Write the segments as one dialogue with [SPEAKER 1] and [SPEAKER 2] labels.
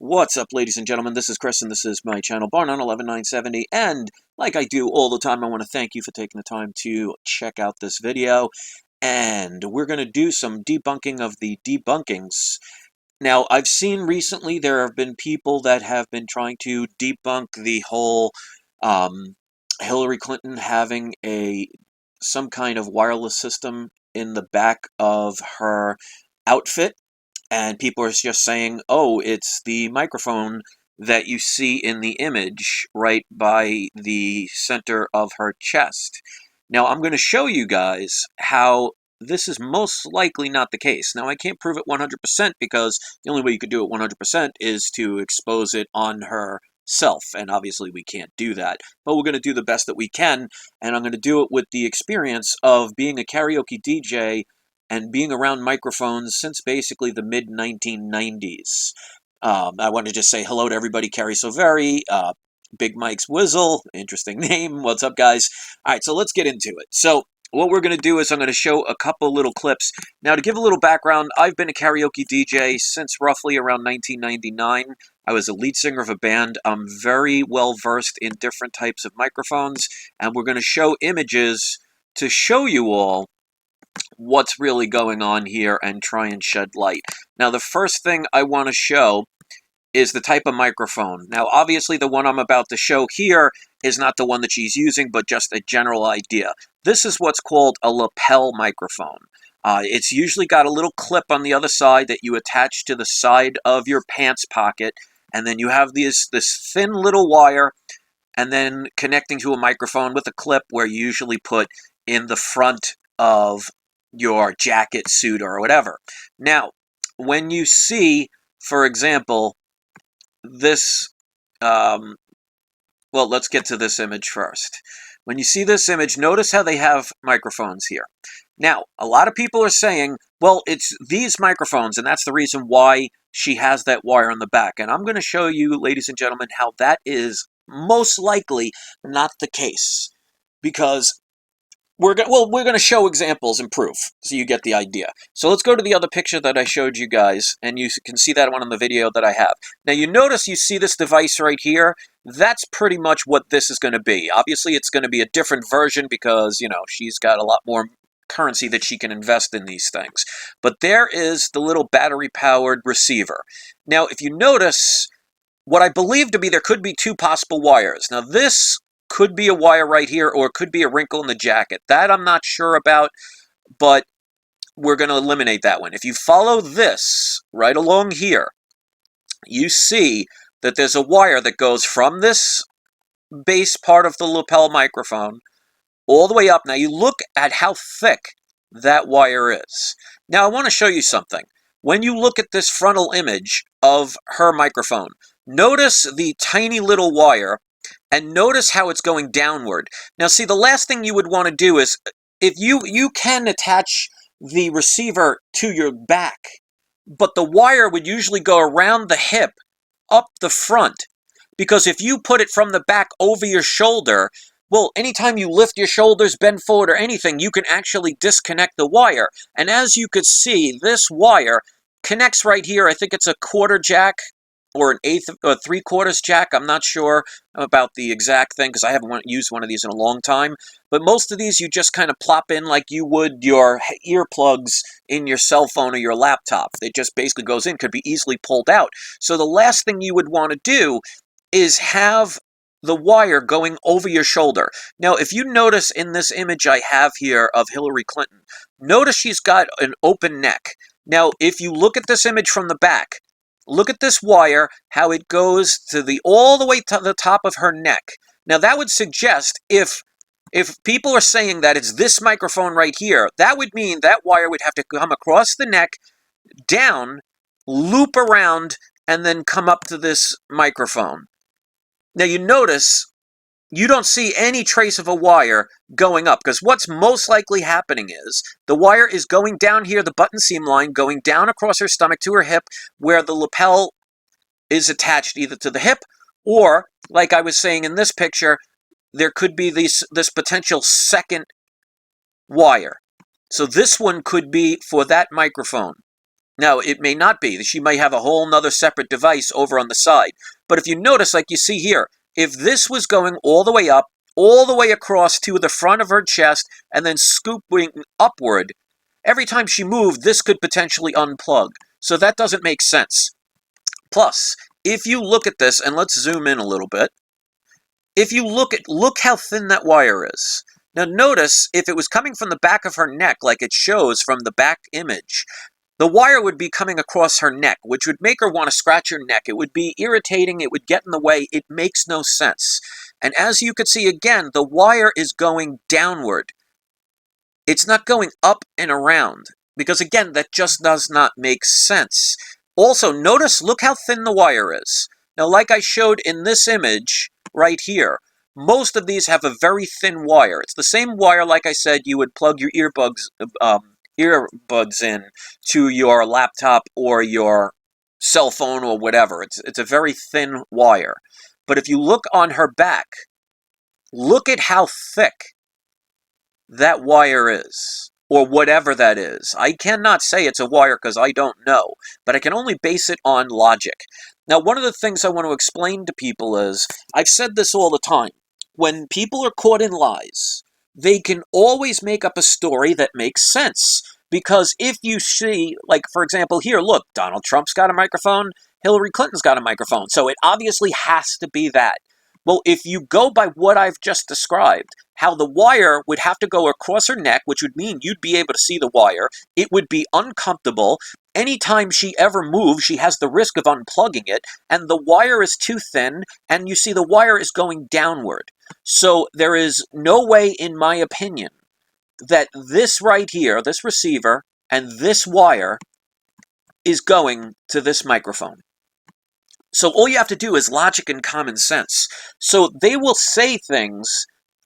[SPEAKER 1] What's up, ladies and gentlemen? This is Chris, and this is my channel, Barn on 11970. And like I do all the time, I want to thank you for taking the time to check out this video. And we're going to do some debunking of the debunkings. Now, I've seen recently there have been people that have been trying to debunk the whole Hillary Clinton having some kind of wireless system in the back of her outfit. And people are just saying, oh, it's the microphone that you see in the image right by the center of her chest. Now, I'm going to show you guys how this is most likely not the case. Now, I can't prove it 100% because the only way you could do it 100% is to expose it on herself, and obviously we can't do that. But we're going to do the best that we can, and I'm going to do it with the experience of being a karaoke DJ and being around microphones since basically the mid-1990s. I want to just say hello to everybody. Carrie Soveri, Big Mike's Whizzle, interesting name. What's up, guys? All right, so let's get into it. So what we're going to do is I'm going to show a couple little clips. Now, to give a little background, I've been a karaoke DJ since roughly around 1999. I was a lead singer of a band. I'm very well versed in different types of microphones, and we're going to show images to show you all what's really going on here and try and shed light. Now, the first thing I want to show is the type of microphone. Now, obviously, the one I'm about to show here is not the one that she's using, but just a general idea. This is what's called a lapel microphone. It's usually got a little clip on the other side that you attach to the side of your pants pocket, and then you have this thin little wire, and then connecting to a microphone with a clip where you usually put in the front of your jacket, suit, or whatever. Now, when you see, for example, this, well, let's get to this image first. When you see this image, notice how they have microphones here. Now, a lot of people are saying, well, it's these microphones, and that's the reason why she has that wire on the back. And I'm going to show you, ladies and gentlemen, how that is most likely not the case. Because we're going to show examples and proof, so you get the idea. So let's go to the other picture that I showed you guys, and you can see that one in the video that I have. Now, you notice you see this device right here. That's pretty much what this is going to be. Obviously, it's going to be a different version because, you know, she's got a lot more currency that she can invest in these things. But there is the little battery-powered receiver. Now, if you notice, what I believe to be there could be two possible wires. Now, this could be a wire right here, or it could be a wrinkle in the jacket. That I'm not sure about, but we're going to eliminate that one. If you follow this right along here, you see that there's a wire that goes from this base part of the lapel microphone all the way up. Now, you look at how thick that wire is. Now, I want to show you something. When you look at this frontal image of her microphone, notice the tiny little wire, and notice how it's going downward. Now, see, the last thing you would want to do is, if you can attach the receiver to your back, but the wire would usually go around the hip, up the front. Because if you put it from the back over your shoulder, well, anytime you lift your shoulders, bend forward, or anything, you can actually disconnect the wire. And as you could see, this wire connects right here. I think it's a quarter jack, or an eighth or 3/4 jack. I'm not sure about the exact thing because I haven't used one of these in a long time. But most of these you just kind of plop in like you would your earplugs in your cell phone or your laptop. It just basically goes in, could be easily pulled out. So the last thing you would want to do is have the wire going over your shoulder. Now, if you notice in this image I have here of Hillary Clinton, notice she's got an open neck. Now, if you look at this image from the back, look at this wire, how it goes to all the way to the top of her neck. Now, that would suggest if people are saying that it's this microphone right here, that would mean that wire would have to come across the neck, down, loop around, and then come up to this microphone. Now, you notice you don't see any trace of a wire going up, because what's most likely happening is the wire is going down here, the button seam line, going down across her stomach to her hip, where the lapel is attached either to the hip, or, like I was saying in this picture, there could be this potential second wire. So this one could be for that microphone. Now, it may not be. She may have a whole nother separate device over on the side. But if you notice, like you see here, if this was going all the way up, all the way across to the front of her chest, and then scooping upward, every time she moved, this could potentially unplug. So that doesn't make sense. Plus, if you look at this, and let's zoom in a little bit, if you look how thin that wire is. Now notice, if it was coming from the back of her neck, like it shows from the back image, the wire would be coming across her neck, which would make her want to scratch her neck. It would be irritating. It would get in the way. It makes no sense. And as you can see again, the wire is going downward. It's not going up and around, because again, that just does not make sense. Also, notice, look how thin the wire is. Now, like I showed in this image right here, most of these have a very thin wire. It's the same wire, like I said, you would plug your earbuds in to your laptop or your cell phone or whatever. It's a very thin wire. But if you look on her back, look at how thick that wire is, or whatever that is. I cannot say it's a wire because I don't know, but I can only base it on logic. Now, one of the things I want to explain to people is, I've said this all the time, when people are caught in lies, they can always make up a story that makes sense. Because if you see, like, for example, here, look, Donald Trump's got a microphone, Hillary Clinton's got a microphone, so it obviously has to be that. Well, if you go by what I've just described, how the wire would have to go across her neck, which would mean you'd be able to see the wire, it would be uncomfortable. Anytime she ever moves, she has the risk of unplugging it, and the wire is too thin, and you see the wire is going downward. So there is no way, in my opinion, that this right here, this receiver, and this wire is going to this microphone. So all you have to do is logic and common sense. So they will say things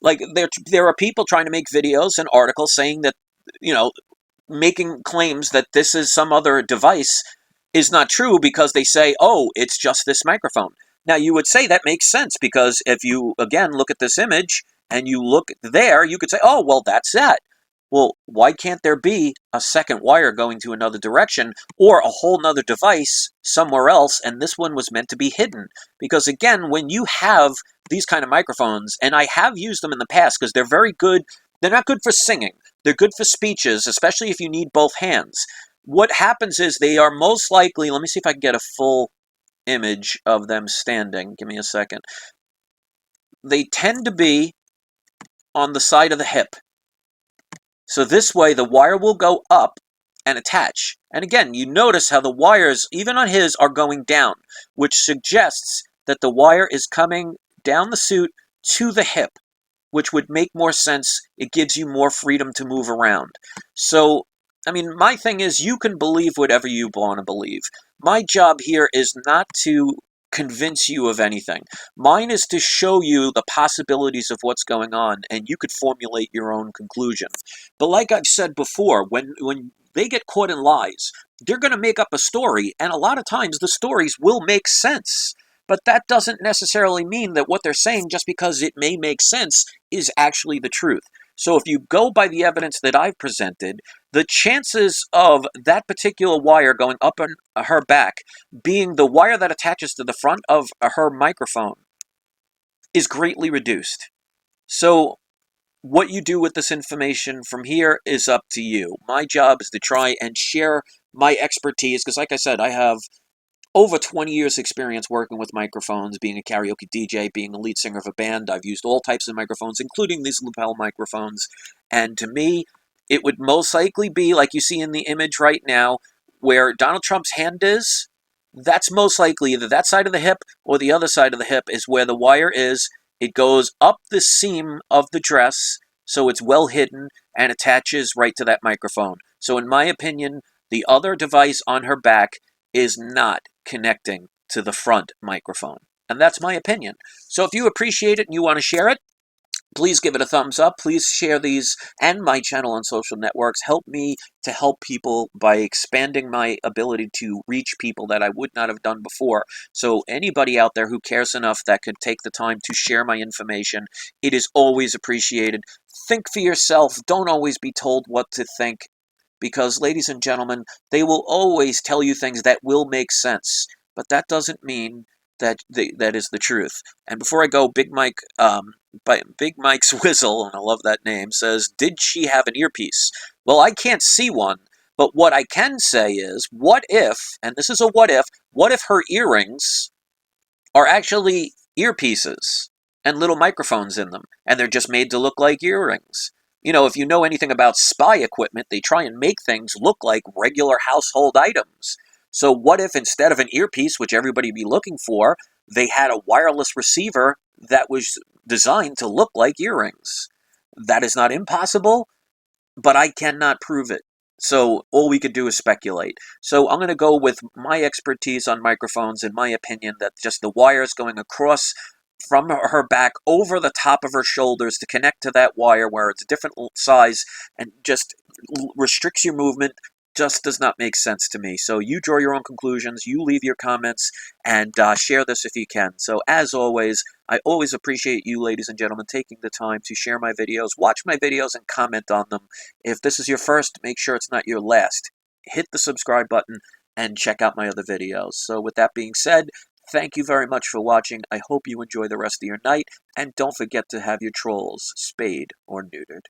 [SPEAKER 1] like there are people trying to make videos and articles saying that, making claims that this is some other device is not true because they say, oh, it's just this microphone. Now, you would say that makes sense because if you, again, look at this image and you look there, you could say, oh, well, that's that. Well, why can't there be a second wire going to another direction or a whole nother device somewhere else, and this one was meant to be hidden? Because again, when you have these kind of microphones, and I have used them in the past because they're very good, they're not good for singing. They're good for speeches, especially if you need both hands. What happens is they are most likely, let me see if I can get a full image of them standing. Give me a second. They tend to be on the side of the hip. So this way, the wire will go up and attach. And again, you notice how the wires, even on his, are going down, which suggests that the wire is coming down the suit to the hip, which would make more sense. It gives you more freedom to move around. So, I mean, my thing is, you can believe whatever you want to believe. My job here is not to convince you of anything. Mine is to show you the possibilities of what's going on, and you could formulate your own conclusion. But like I've said before, when they get caught in lies, they're going to make up a story, and a lot of times the stories will make sense. But that doesn't necessarily mean that what they're saying, just because it may make sense, is actually the truth. So if you go by the evidence that I've presented, the chances of that particular wire going up on her back being the wire that attaches to the front of her microphone is greatly reduced. So what you do with this information from here is up to you. My job is to try and share my expertise, because like I said, I have over 20 years experience working with microphones, being a karaoke DJ, being a lead singer of a band. I've used all types of microphones, including these lapel microphones. And to me, it would most likely be, like you see in the image right now, where Donald Trump's hand is. That's most likely either that side of the hip or the other side of the hip is where the wire is. It goes up the seam of the dress, so it's well hidden, and attaches right to that microphone. So in my opinion, the other device on her back is not connecting to the front microphone. And that's my opinion. So if you appreciate it and you want to share it, please give it a thumbs up. Please share these and my channel on social networks. Help me to help people by expanding my ability to reach people that I would not have done before. So anybody out there who cares enough that could take the time to share my information, it is always appreciated. Think for yourself. Don't always be told what to think. because, ladies and gentlemen, they will always tell you things that will make sense, but that doesn't mean that that is the truth. And before I go, Big Mike's Whistle, and I love that name, says, "Did she have an earpiece?" Well, I can't see one, but what I can say is, what if, and this is a what if her earrings are actually earpieces and little microphones in them, and they're just made to look like earrings? You know, if you know anything about spy equipment, they try and make things look like regular household items. So what if instead of an earpiece, which everybody be looking for, they had a wireless receiver that was designed to look like earrings? That is not impossible, but I cannot prove it. So all we could do is speculate. So I'm going to go with my expertise on microphones and my opinion that just the wires going across from her back over the top of her shoulders to connect to that wire where it's a different size and just restricts your movement just does not make sense to me. So you draw your own conclusions, you leave your comments, and share this if you can. So as always, I always appreciate you, ladies and gentlemen, taking the time to share my videos, watch my videos, and comment on them. If this is your first, make sure it's not your last. Hit the subscribe button and check out my other videos. So with that being said, thank you very much for watching. I hope you enjoy the rest of your night, and don't forget to have your trolls spayed or neutered.